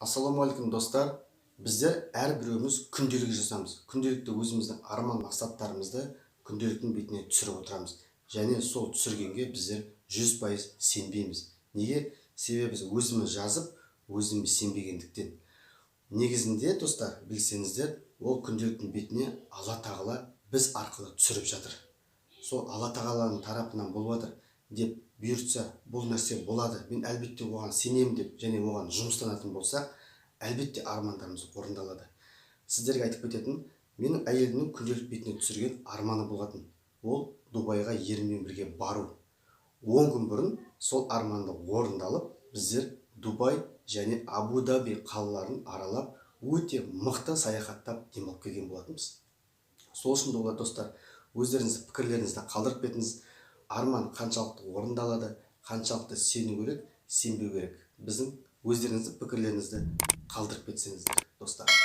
Ассалаумағалейкум достар. Біздер әрбіреуіміз күнделік жасамыз. Күнделікті өзіміздің арман мақсаттарымызды күнделіктің бетіне түсіріп отырамыз. Және сол түсіргенге біздер 100% сенбейміз. Неге? Себебі біз өзіміз жазып, өзіміз сенбегендіктен. Негізінде достар, білсеңіздер, ол күнделіктің бетіне Алла тағала біз арқылы түсіріп жатыр. Сол Алла тағаланың тарапынан болып жатыр деп бұйыртса, бұл нәрсе болады. Мен әлбетте оған сенемін деп, және оған жұмыстанатын болсақ, әлбетте армандарымыз орындалады. Сіздерге айтып кететін, менің әйелімнің күнделік бетіне түсірген арманы болатын. Ол Дубайға ерімен бірге бару. 10 күн бұрын сол арманды орындалып, біздер Дубай және Абу-Даби қалаларын аралап, өте мықты саяхаттап демалып келген болатынбыз. Сол үшін достар, өздеріңіздің пікірлеріңізді қалдырып кетіңіз. Арман қаншалықты орындалады, қаншалықты сену керек, сенбеу керек. Біздің өздеріңіздің пікірлеріңізді қалдырып кетсеңіздер, достар.